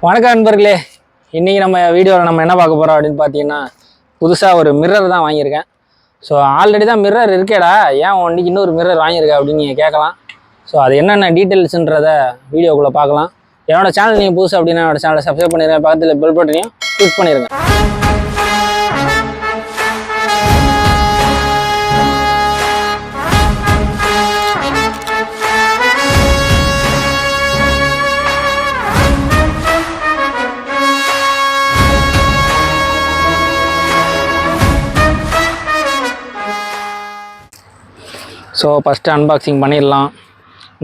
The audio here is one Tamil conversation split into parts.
வணக்கம் நண்பர்களே. இன்றைக்கி நம்ம வீடியோவில் நம்ம என்ன பார்க்க போகிறோம் அப்படின்னு பார்த்தீங்கன்னா, புதுசாக ஒரு மிரர் தான் வாங்கியிருக்கேன். ஸோ ஆல்ரெடி தான் மிரர் இருக்கேடா, ஏன் வண்டிக்கு இன்னொரு மிரர் வாங்கியிருக்கேன் அப்படின்னு நீங்கள் கேட்கலாம். ஸோ அது என்னென்ன டீட்டெயில்ஸுன்றதை வீடியோக்குள்ளே பார்க்கலாம். என்னோடய சேனல் நீங்கள் புதுசு அப்படின்னா என்னோடய சேனலை சப்ஸ்கிரைப் பண்ணிடுங்க, பக்கத்தில் பெல் பட்டனையும் கிளிக் பண்ணிடுங்க. ஸோ ஃபஸ்ட்டு அன்பாக்சிங் பண்ணிடலாம்.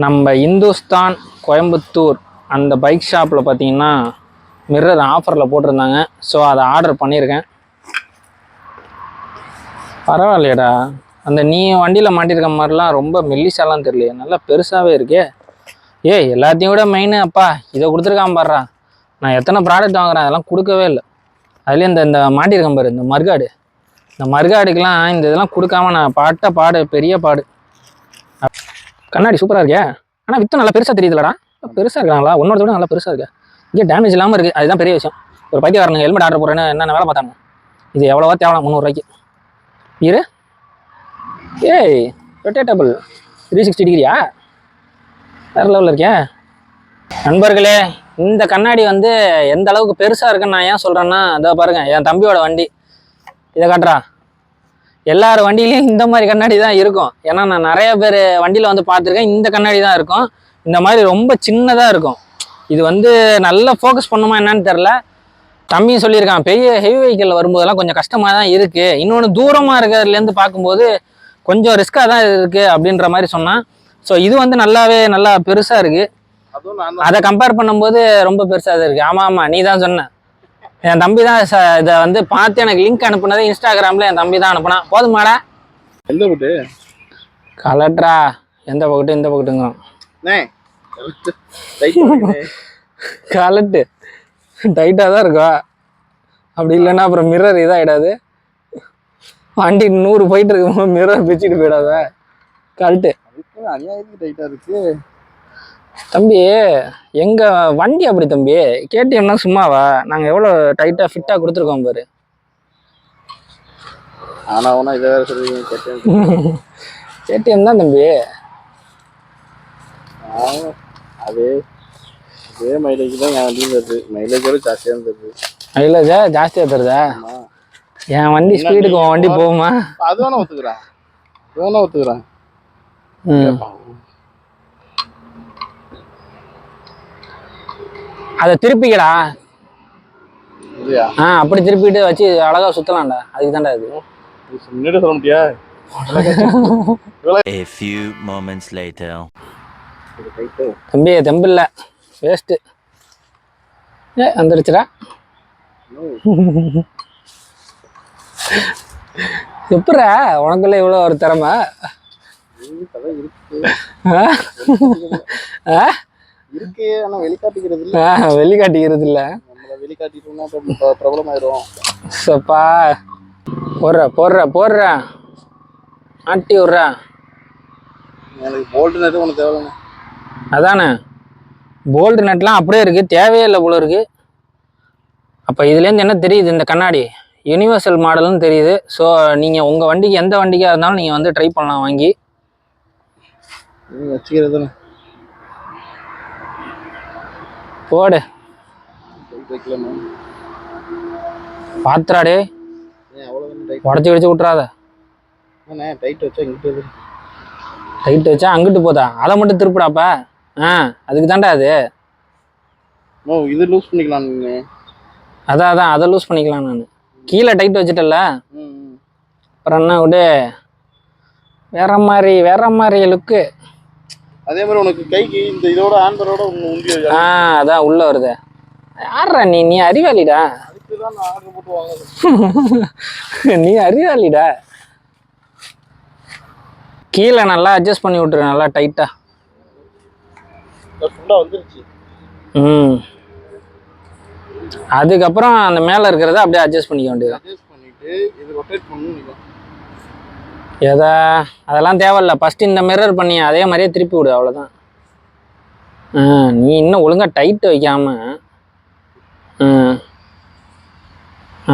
நம்ம இந்துஸ்தான் கோயம்புத்தூர் அந்த பைக் ஷாப்பில் பார்த்தீங்கன்னா மிரர் ஆஃபரில் போட்டிருந்தாங்க. ஸோ அதை ஆர்டர் பண்ணியிருக்கேன். பரவாயில்லையடா, அந்த நீ வண்டியில் மாட்டியிருக்க மாதிரிலாம் ரொம்ப மெல்லிசாலாம் தெரியலையே, நல்லா பெருசாகவே இருக்கே. எல்லாத்தையும் விட மெயின் அப்பா இதை கொடுத்துருக்காம பாடுறா. நான் எத்தனை ப்ராடக்ட் வாங்குறேன் அதெல்லாம் கொடுக்கவே இல்லை. அதுலேயும் இந்த மாட்டியிருக்கேன் பாரு, இந்த மர்காடுக்கெலாம் இந்த இதெல்லாம் கொடுக்காம நான் பாடு பெரிய பாடு. கண்ணாடி சூப்பராக இருக்கே, ஆனால் வித்தம் நல்லா பெருசாக தெரியுதுலடா. பெருசாக இருக்காங்களா, ஒன்னோட நல்லா பெருசாக இருக்கு. இங்கே டேமேஜ் இல்லாமல் இருக்குது, அதுதான் பெரிய விஷயம். ஒரு பைத்தியக்காரனுங்க ஹெல்மெட் ஆர்டர் போடுறேன்னு என்னென்ன வேலை பார்த்தாங்க. இது எவ்வளோவா தேவலாம், 300 ரூபாய்க்கு. ரொட்டேட்டபிள் 360 டிகிரியா, வேறு லெவலில் இருக்கேன். நண்பர்களே, இந்த கண்ணாடி வந்து எந்த அளவுக்கு பெருசாக இருக்குன்னு நான் ஏன் சொல்கிறேன்னா, அதை பாருங்கள், என் தம்பியோட வண்டி இதை காட்டுறா. எல்லார் வண்டியிலையும் இந்த மாதிரி கண்ணாடி தான் இருக்கும். ஏன்னா நான் நிறைய பேர் வண்டியில் வந்து பார்த்துருக்கேன், இந்த கண்ணாடி தான் இருக்கும். இந்த மாதிரி ரொம்ப சின்னதாக இருக்கும். இது வந்து நல்லா ஃபோக்கஸ் பண்ணுமா என்னன்னு தெரில. தம்பியும் சொல்லியிருக்கான், பெரிய ஹெவி வெஹிக்கிளில் வரும்போதெல்லாம் கொஞ்சம் கஷ்டமாக தான் இருக்குது, இன்னொன்று தூரமாக இருக்கிறதுலேருந்து பார்க்கும்போது கொஞ்சம் ரிஸ்க்காக தான் இருக்குது அப்படின்ற மாதிரி சொன்னான். ஸோ இது வந்து நல்லா பெருசாக இருக்குது. அதை கம்பேர் பண்ணும்போது ரொம்ப பெருசாக தான் இருக்குது. ஆமாம் நீ தான் சொன்ன. என் தம்பி தான் இதை வந்து பார்த்து எனக்கு லிங்க் அனுப்புனது. இன்ஸ்டாகிராமில் என் தம்பி தான் அனுப்புனான். போதுமாடா? எந்த பக்கத்து கலட்ரா, எந்த பக்கத்து இந்த பக்கத்துங்க கலட்டு டைட்டாக தான் இருக்கும். அப்படி இல்லைன்னா அப்புறம் மிரர் இதாகிடாது. வண்டி 100 போயிட்டு இருக்கும்போது மிரர் பிச்சுட்டு போயிடாத. கலட்டு அநியாயத்துக்கு டைட்டாக இருக்கு தம்பி. எங்க வண்டி அப்படி தம்பி, கேடிஎம்னா சும்மாவா? நாங்கள் எவ்வளோ டைட்டாக ஃபிட்டாக கொடுத்துருக்கோம் பாரு. ஆனால் இதை வேறு சொல்லுவீங்க. கேடிஎம் தான் தம்பி. அதே மைலேஜ் தான் என் வண்டியும் தருது. மைலேஜோட ஜாஸ்தியாக தருது. மைலேஜா ஜாஸ்தியாக தருதா? என் வண்டி ஸ்பீடுக்கு உன் வண்டி போகுமா? அது வேணா ஒத்துக்கிறேன். அதை திருப்பிக்கடா. அப்படி திருப்பிட்டு வச்சு அழகா சுத்தலாம்டா. அதுக்கு தான்டா இது. முன்னாடி சொல்ல முடியா? A few moments later. தம்பி தெம்பில்ல, வேஸ்ட். வந்துருச்சுடா. எப்படா உனக்குள்ள இவ்வளோ ஒரு திறமை? இருக்கு, ஆனால் வெளிக்காட்டிக்கிறது இல்லை. நம்மளை வெளிக்காட்டிட்டோம்னா ப்ராப்ளம் ஆயிடும். சப்பா போடுற ஆட்டி விட்றா. எனக்கு போல்ட் நட்டு ஒன்று தேவையில்லைண்ணே. அதானே, போல்ட் நட்லாம் அப்படியே இருக்குது, தேவையே இல்லை போல இருக்குது. அப்போ இதுலேருந்து என்ன தெரியுது, இந்த கண்ணாடி யூனிவர்சல் மாடல்னு தெரியுது. ஸோ நீங்கள் உங்கள் வண்டிக்கு எந்த வண்டிக்காக இருந்தாலும் நீங்கள் வந்து ட்ரை பண்ணலாம் வாங்கி வச்சுக்கிறதுன்னு. போடு பாத்திராடே, உடச்சி கிடச்சி விட்றாத. டைட் வச்சா அங்கிட்டு போதா? அதை மட்டும் திருப்பிடாப்ப. அதுக்கு தாண்டா அது. இது லூஸ் பண்ணிக்கலாம். அதான் அதை லூஸ் பண்ணிக்கலாம். நான் கீழே டைட் வச்சுட்டல, அப்புறம் என்ன விடு, வேற மாதிரி லுக்கு. அதே மாதிரி உனக்கு கைக்கு இந்த இதோட ஆன்பரோட உண்டி. அதான் உள்ள வருது. யாரா நீ அறிவாளிடா. நீ அறிவாளிடா. கீழே நல்லா அட்ஜஸ்ட் பண்ணி விட்டுரு, நல்லா டைட்டா. வந்துருச்சு. அதுக்கப்புறம் அந்த மேல இருக்கிறத அப்படியே அட்ஜஸ்ட் பண்ணிக்க வேண்டியது. அதெல்லாம் தேவையில்ல. ஃபஸ்ட்டு இந்த மிரர் பண்ணி அதே மாதிரியே திருப்பி விடு, அவ்வளோதான். நீ இன்னும் ஒழுங்காக டைட் வைக்காம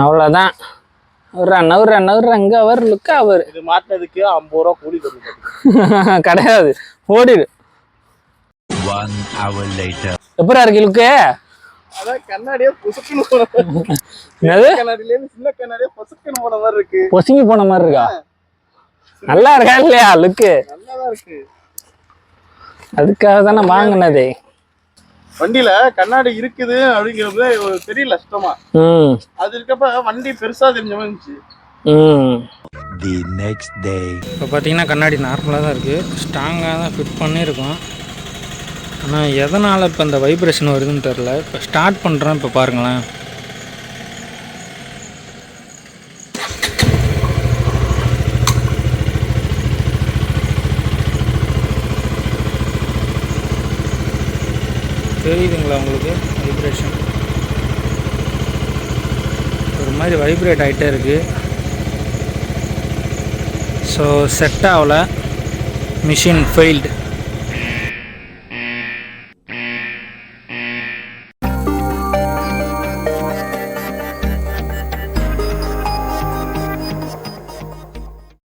அவ்வளோதான். நவுற இங்கே அவர் லுக்கா அவர். இது மாட்டினதுக்கு 50 ரூபா கூலி தரணும். கிடையாது, ஓடிடு. 1 hour later. எப்படா இருக்கு லுக்கு? அதான் கண்ணாடியே பொசுக்குன்னு போன மாதிரி. என்னது? கண்ணாடியிலேருந்து சின்ன கண்ணாடியே பொசுக்குன்னு போன மாதிரி இருக்கு. பொசுங்கி போன மாதிரி இருக்கா? நல்லா இருக்கா இல்லையா லுக்கு? நல்லாதான் இருக்கு. அதுக்காக தானே வாங்கினதே. வண்டியில கண்ணாடி இருக்குது அப்படிங்கிறது ஒரு பெரிய நஷ்டமா. அது இருக்கப்ப வண்டி பெருசா தெரிஞ்ச மாதிரி இருந்துச்சு. The next day. இப்போ பார்த்தீங்கன்னா கண்ணாடி நார்மலாக தான் இருக்குது, ஸ்ட்ராங்காக தான் ஃபிட் பண்ணியிருக்கோம். ஆனால் எதனால் இப்போ இந்த வைப்ரேஷன் வருதுன்னு தெரில. இப்போ ஸ்டார்ட் பண்ணுறேன், இப்போ பாருங்களேன். தெரியுதுங்களா உங்களுக்கு வைப்ரேஷன்? ஒரு மாதிரி வைப்ரேட் ஆகிட்டே இருக்குது. ஸோ செட் ஆகலை, மிஷின் ஃபெயில்டு.